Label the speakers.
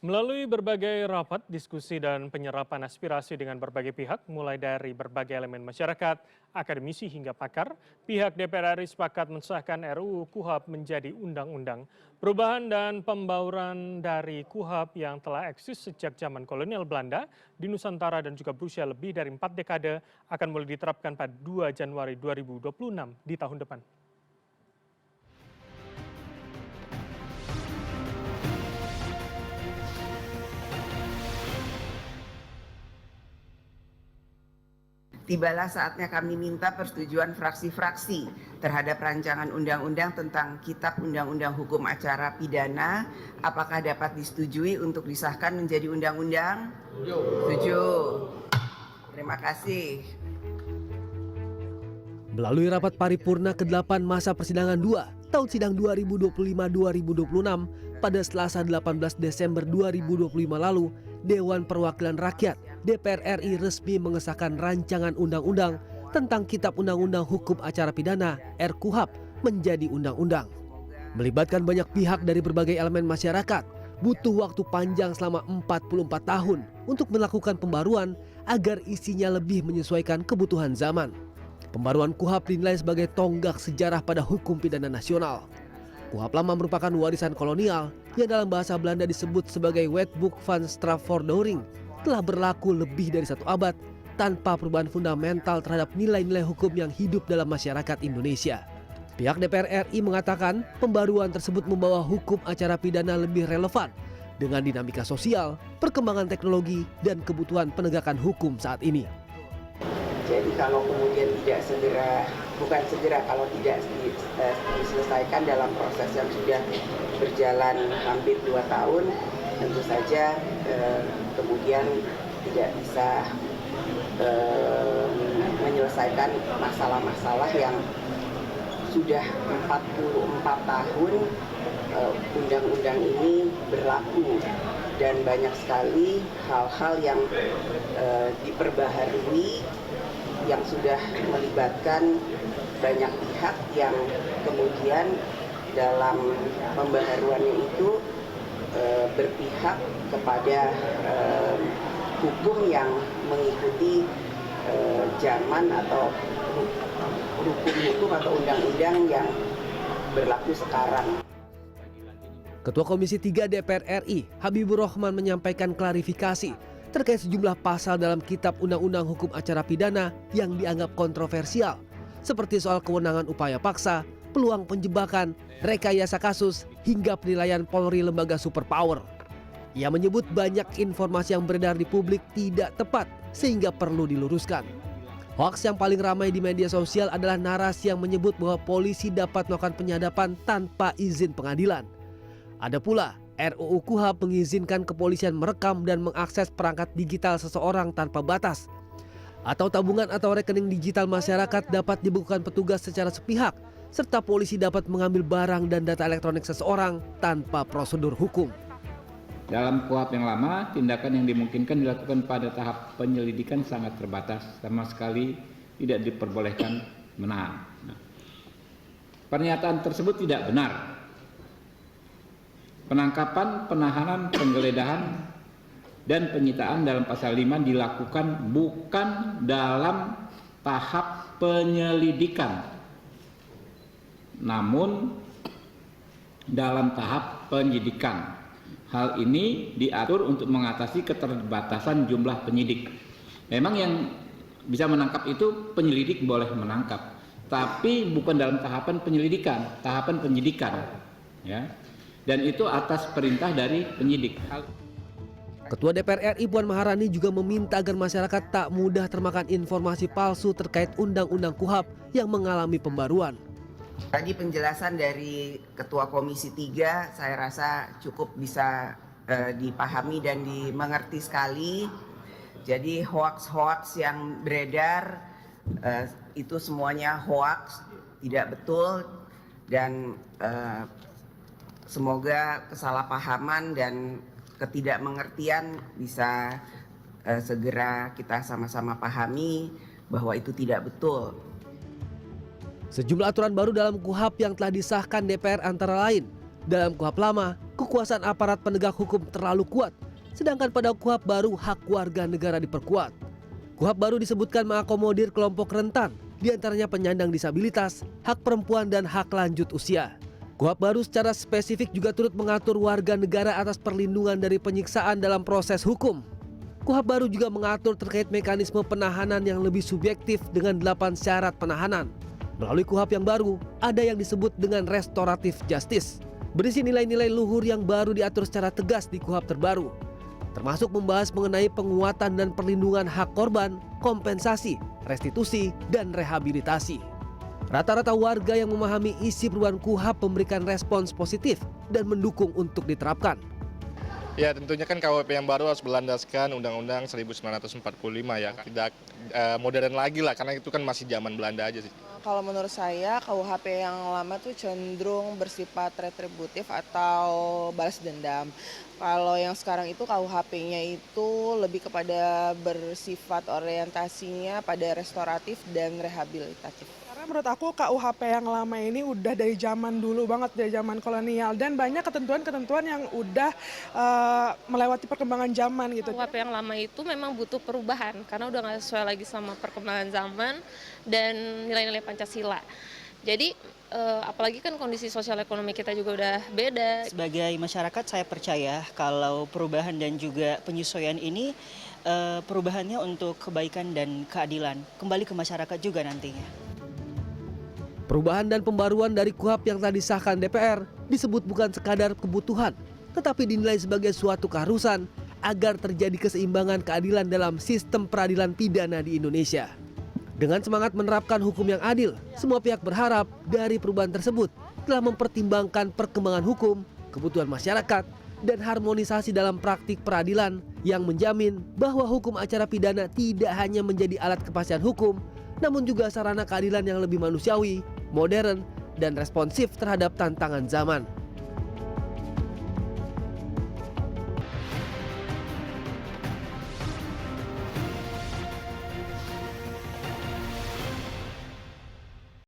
Speaker 1: Melalui berbagai rapat, diskusi, dan penyerapan aspirasi dengan berbagai pihak, mulai dari berbagai elemen masyarakat, akademisi hingga pakar, pihak DPR RI sepakat mensahkan RUU KUHP menjadi undang-undang. Perubahan dan pembauran dari KUHP yang telah eksis sejak zaman kolonial Belanda di Nusantara dan juga berusia lebih dari 4 dekade akan mulai diterapkan pada 2 Januari 2026 di tahun depan.
Speaker 2: Tibalah saatnya kami minta persetujuan fraksi-fraksi terhadap rancangan undang-undang tentang Kitab Undang-Undang Hukum Acara Pidana. Apakah dapat disetujui untuk disahkan menjadi undang-undang? Setuju. Terima kasih.
Speaker 3: Melalui rapat paripurna ke-8 masa persidangan 2 tahun sidang 2025-2026 pada Selasa 18 Desember 2025 lalu, Dewan Perwakilan Rakyat DPR RI resmi mengesahkan rancangan undang-undang tentang Kitab Undang-Undang Hukum Acara Pidana (RKUHP) menjadi undang-undang. Melibatkan banyak pihak dari berbagai elemen masyarakat, butuh waktu panjang selama 44 tahun untuk melakukan pembaruan agar isinya lebih menyesuaikan kebutuhan zaman. Pembaruan KUHP dinilai sebagai tonggak sejarah pada hukum pidana nasional. KUHP lama merupakan warisan kolonial yang dalam bahasa Belanda disebut sebagai Wetboek van Strafvordering, telah berlaku lebih dari 1 abad tanpa perubahan fundamental terhadap nilai-nilai hukum yang hidup dalam masyarakat Indonesia. Pihak DPR RI mengatakan pembaruan tersebut membawa hukum acara pidana lebih relevan dengan dinamika sosial, perkembangan teknologi, dan kebutuhan penegakan hukum saat ini.
Speaker 2: Jadi kalau kemudian kalau tidak diselesaikan dalam proses yang sudah berjalan hampir 2 tahun, tentu saja kemudian tidak bisa menyelesaikan masalah-masalah yang sudah 44 tahun undang-undang ini berlaku, dan banyak sekali hal-hal yang diperbaharui yang sudah melibatkan banyak pihak yang kemudian dalam pembaharuannya itu berpihak kepada hukum yang mengikuti zaman atau hukum-hukum atau undang-undang yang berlaku sekarang.
Speaker 3: Ketua Komisi 3 DPR RI, Habibur Rahman, menyampaikan klarifikasi terkait sejumlah pasal dalam Kitab Undang-Undang Hukum Acara Pidana yang dianggap kontroversial, seperti soal kewenangan upaya paksa, peluang penjebakan, rekayasa kasus, hingga penilaian Polri lembaga superpower. Ia menyebut banyak informasi yang beredar di publik tidak tepat sehingga perlu diluruskan. Hoaks yang paling ramai di media sosial adalah narasi yang menyebut bahwa polisi dapat melakukan penyadapan tanpa izin pengadilan. Ada pula RUU KUHP mengizinkan kepolisian merekam dan mengakses perangkat digital seseorang tanpa batas. Atau tabungan atau rekening digital masyarakat dapat dibekukan petugas secara sepihak, serta polisi dapat mengambil barang dan data elektronik seseorang tanpa prosedur hukum.
Speaker 4: Dalam KUHP yang lama, tindakan yang dimungkinkan dilakukan pada tahap penyelidikan sangat terbatas, sama sekali tidak diperbolehkan menahan. Pernyataan tersebut tidak benar. Penangkapan, penahanan, penggeledahan, dan penyitaan dalam pasal 5 dilakukan bukan dalam tahap penyelidikan, namun dalam tahap penyidikan. Hal ini diatur untuk mengatasi keterbatasan jumlah penyidik. Memang yang bisa menangkap itu penyelidik boleh menangkap, tapi bukan dalam tahapan penyelidikan, tahapan penyidikan, ya. Dan itu atas perintah dari penyidik.
Speaker 3: Ketua DPR RI Puan Maharani juga meminta agar masyarakat tak mudah termakan informasi palsu terkait Undang-Undang KUHP yang mengalami pembaruan.
Speaker 2: Tadi penjelasan dari Ketua Komisi 3 saya rasa cukup bisa dipahami dan dimengerti sekali. Jadi hoaks-hoaks yang beredar itu semuanya hoaks, tidak betul, dan semoga kesalahpahaman dan ketidakmengertian bisa segera kita sama-sama pahami bahwa itu tidak betul.
Speaker 3: Sejumlah aturan baru dalam KUHP yang telah disahkan DPR antara lain, dalam KUHP lama, kekuasaan aparat penegak hukum terlalu kuat, sedangkan pada KUHP baru hak warga negara diperkuat. KUHP baru disebutkan mengakomodir kelompok rentan, diantaranya penyandang disabilitas, hak perempuan, dan hak lanjut usia. KUHP baru secara spesifik juga turut mengatur warga negara atas perlindungan dari penyiksaan dalam proses hukum. KUHP baru juga mengatur terkait mekanisme penahanan yang lebih subjektif dengan 8 syarat penahanan. Melalui KUHP yang baru, ada yang disebut dengan restoratif justice, berisi nilai-nilai luhur yang baru diatur secara tegas di KUHP terbaru, termasuk membahas mengenai penguatan dan perlindungan hak korban, kompensasi, restitusi, dan rehabilitasi. Rata-rata warga yang memahami isi perubahan KUHP memberikan respons positif dan mendukung untuk diterapkan.
Speaker 5: Ya, tentunya kan KUHP yang baru harus berlandaskan Undang-Undang 1945 ya. Tidak modern lagi lah, karena itu kan masih zaman Belanda aja sih.
Speaker 6: Kalau menurut saya KUHP yang lama tuh cenderung bersifat retributif atau balas dendam. Kalau yang sekarang itu KUHP-nya itu lebih kepada bersifat orientasinya pada restoratif dan rehabilitatif.
Speaker 7: Karena menurut aku KUHP yang lama ini udah dari zaman dulu banget, dari zaman kolonial, dan banyak ketentuan-ketentuan yang udah melewati perkembangan zaman gitu.
Speaker 8: KUHP yang lama itu memang butuh perubahan karena udah nggak sesuai lagi sama perkembangan zaman dan nilai-nilai Pancasila. Jadi apalagi kan kondisi sosial ekonomi kita juga udah beda.
Speaker 9: Sebagai masyarakat saya percaya kalau perubahan dan juga penyesuaian ini perubahannya untuk kebaikan dan keadilan kembali ke masyarakat juga nantinya.
Speaker 3: Perubahan dan pembaruan dari KUHP yang telah disahkan DPR disebut bukan sekadar kebutuhan, tetapi dinilai sebagai suatu keharusan agar terjadi keseimbangan keadilan dalam sistem peradilan pidana di Indonesia. Dengan semangat menerapkan hukum yang adil, semua pihak berharap dari perubahan tersebut telah mempertimbangkan perkembangan hukum, kebutuhan masyarakat, dan harmonisasi dalam praktik peradilan yang menjamin bahwa hukum acara pidana tidak hanya menjadi alat kepastian hukum, namun juga sarana keadilan yang lebih manusiawi, modern, dan responsif terhadap tantangan zaman.